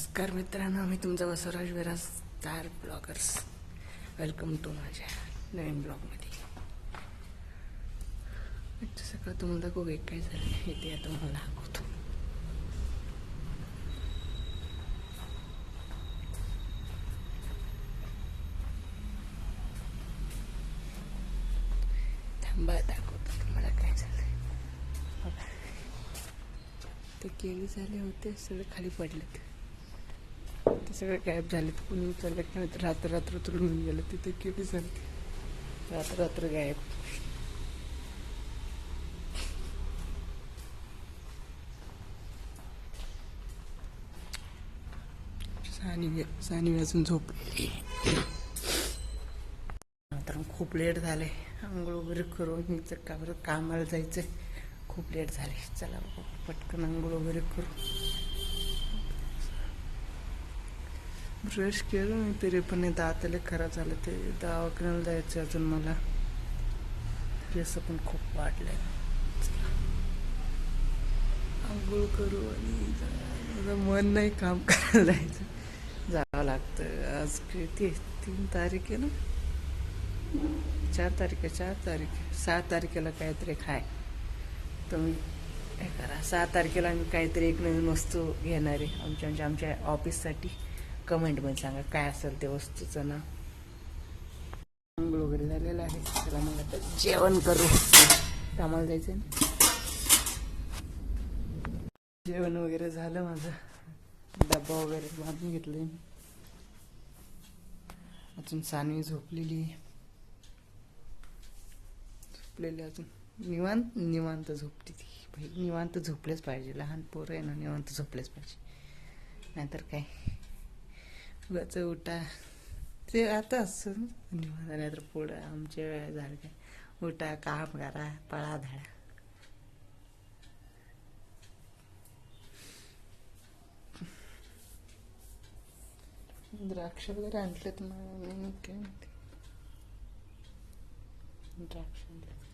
नमस्कार मित्रांनो, मी तुमचा Basavaraj Viraj star bloggers. Welcome to माझ्या नवीन ब्लॉगमध्ये. सकाळ तुम्हाला खूप काय झालं हे ते आता मला दाखवतो. थांबा, दाखवतो तुम्हाला काय झालं. ते केळी झाले होते, सगळे खाली पडलेत. ते सगळे गायब झालेत. कुणी उचललं की नाही, रात्र रात्र तुडून गेलं. तिथे केळी झाली, रात्र रात्र गायब. सानी अजून झोपली. तर खूप लेट झाले. आंघोळ वगैरे करून मी तर का बरं कामाला जायचं, खूप लेट झाले. चला पटकन आंघोळ वगैरे करू. ब्रश केलं मी तरी पण दाताला खराब झालं. ते दवाखान्याला जायचं अजून मला. केस पण खूप वाढलंय. आंघोळ करू आणि माझं मन नाही काम करायला जावं लागतं. आज किती 3 तारीख आहे ना, 4 तारीख आहे. 6 तारखेला काहीतरी खाय तुम्ही हे करा. 6 तारखेला आम्ही काहीतरी एक नवीन वस्तू घेणार आहे आमच्या ऑफिससाठी. कमेंटमध्ये सांगा काय असेल ते वस्तूचं नाव. आंघोळ वगैरे झालेलं आहे. चला मग आता जेवण करू. कामाला जायचं ना. जेवण वगैरे झालं माझं. डब्बा वगैरे बांधून घेतले. अजून सानवी झोपलेली अजून निवांत झोपते ती. भाई निवांत झोपलेच पाहिजे. लहान पोरं आहे ना, निवांत झोपलेच पाहिजे. नाहीतर काय उगाच उठा ते आता असं निवांत. नाहीतर पुढं आमच्या वेळा झालं काय, उठा काम करा पळा धाडा. द्राक्ष वगैरे आणलेत मग काय म्हणते. द्राक्ष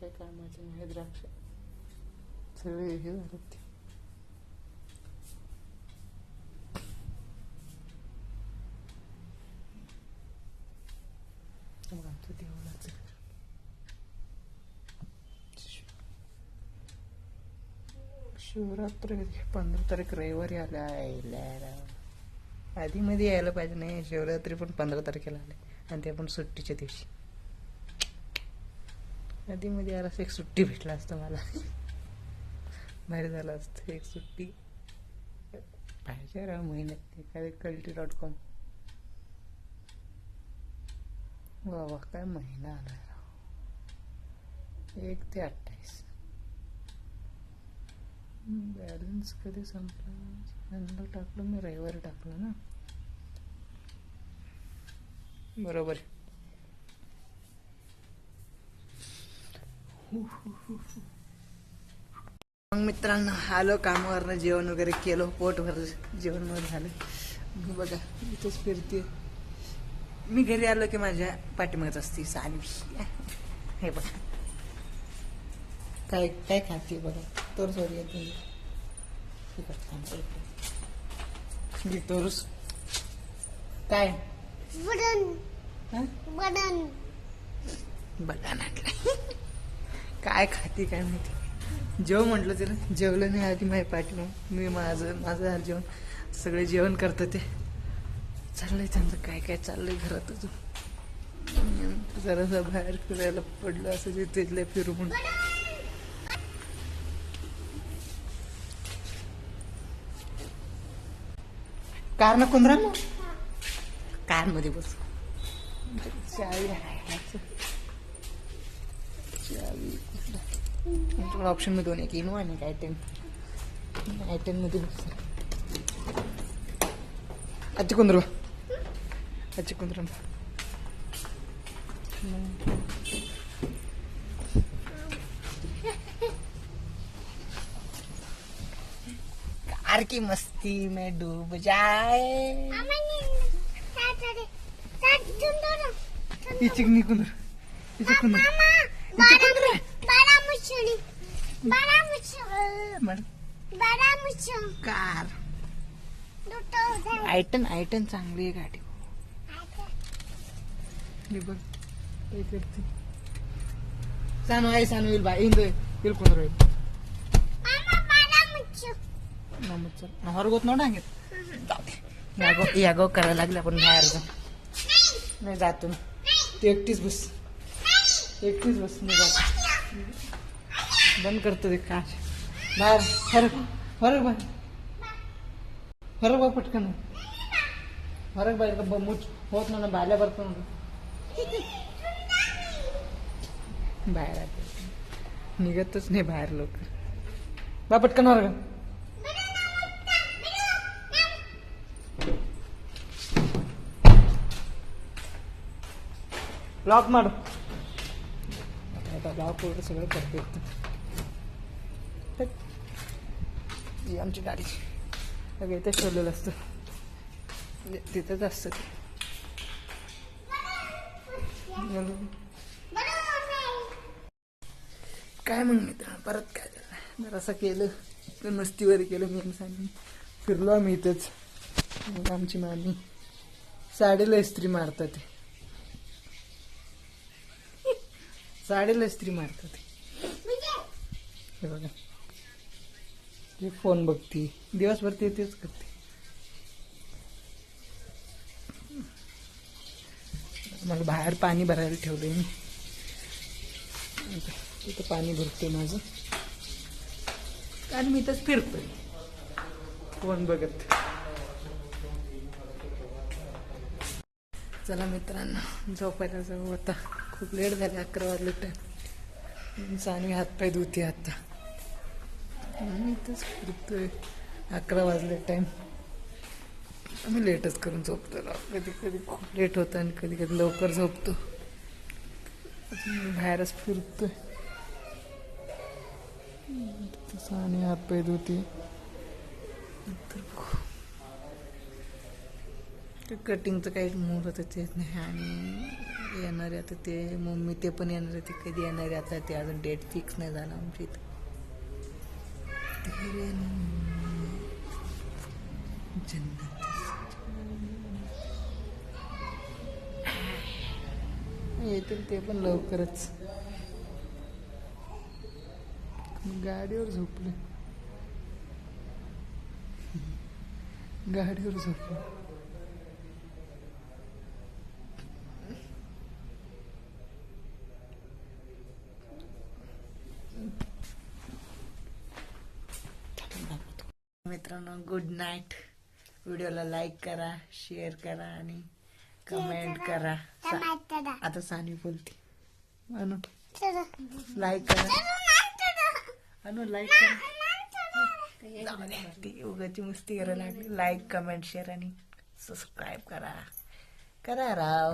काय कामाचे नाही. द्राक्ष सगळे हे झालं ते. आमचं देवळाचं शिवरात्र 15 तारीख रविवारी आल्या. आधी मध्ये यायला पाहिजे नाही. शिवरात्री पण 15 तारखेला आले आणि ते पण सुट्टीच्या दिवशी. आधी मध्ये यायला एक सुट्टी भेटला असतं मला. बाहेर झालं असतं. एक सुट्टी पाहिजे राव महिन्यात. एखादी culti.com. वा काय महिना आला राव. 1 ते 28. बॅलन्स कधी संपला टाकलं मी. रविवारी टाकलं ना, बरोबर. मग मित्रांनो आलो कामावरनं. जेवण वगैरे केलं. पोट भरलं. जेवण वगैरे झालं. बघा इथंच फिरते मी. घरी आलो की माझ्या पाठीमागच असते सानवी. हे बघा काय काय खाते बघा. तोर सॉरी तोरस काय बदान आणलं. काय खाते काय माहिती. जेव म्हटलं तिला. जेवलं नाही आधी माझ्या पाठीमाग. मी माझं जेवण सगळे जेवण करतं. ते चाललंय त्यांचं काय काय चाललंय घरात. अजून जरासं बाहेर फिरायला पडलं असं तिथले फिरू म्हणून. कार ना कुंदरा मग कार मध्ये बस. चावी ऑप्शन मध्ये 2 एक इनोवा आणि I10 मध्ये बस. आजची कुंदरा कार की मस्ती में डूब जाए. चिकनी कुंदरा कार आयटन आयटन चांगली आहे गाडी. हे बघ काय करते. सानू आहे सानू येईल बाय येईल कोण राहील ಹೊರಗೋತ್ ನೋಡ ಹಂಗೆ यागो करायला लागले आपण बाहेर जाऊ. नाही जातो ना तू एकटीच बस मी जातो. बंद करतो ते काच बाहेर ಹೊರಗೆ ಬಾ ಪಟ್ಕನ ಹೊರಗೆ ಬಾಯ್ ಮುಚ್ಚ ಹೋತ್ ನನ್ನ ಬಾಲ್ಯ ಬರ್ತ ನೋಡು. बाहेर निघतच नाही बाहेर लवकर. बा पटकन वर्ग लॉक मारू. आता लॉक वगैरे सगळं परफेक्ट. ही आमची गाडी सगळं इथेच ठेवलेलं असतं. तिथंच असतं ते. काय मग मित्र परत काय झालं जरासं केलं तर मस्तीवर केलं. मी सांगितलं फिरलो आम्ही इथंच. आमची मामी साडीला इस्त्री मारतात. साडीला इस्त्री मारतात. हे बघा ते फोन बघती दिवसभर तेच करते. मला बाहेर पाणी भरायला ठेवलंय मी. इथं पाणी भरतोय माझं कारण मी इथंच फिरतोय फोन बघत. चला मित्रांनो झोपायला जाऊ आता. खूप लेट झाले 11 वाजले टाइम. सानवी हातपाय धुते आता. मी इथंच फिरतोय 11 वाजले टाइम. आम्ही लेटच करून झोपतो. कधी कधी खूप लेट होतं आणि कधी कधी लवकर झोपतो. बाहेरच फिरतोय. सानवी हातपाय धुते. कटिंगचं काही मुहूर्तच येत नाही. आणि येणार आहे आता ते मम्मी ते पण येणार आहे. ते कधी येणार आहे आता ते अजून डेट फिक्स नाही झाला आमच्या इथं. येतील ते पण लवकरच. गाडीवर झोपले. मित्रांनो गुड नाईट. व्हिडिओला लाईक करा, शेअर करा आणि कमेंट करा. आता सानी बोलते. अनु लाईक करा. अनु लाईक करा. ती उगाची मस्ती करायला लागली. लाईक कमेंट शेअर आणि सबस्क्राईब करा राव.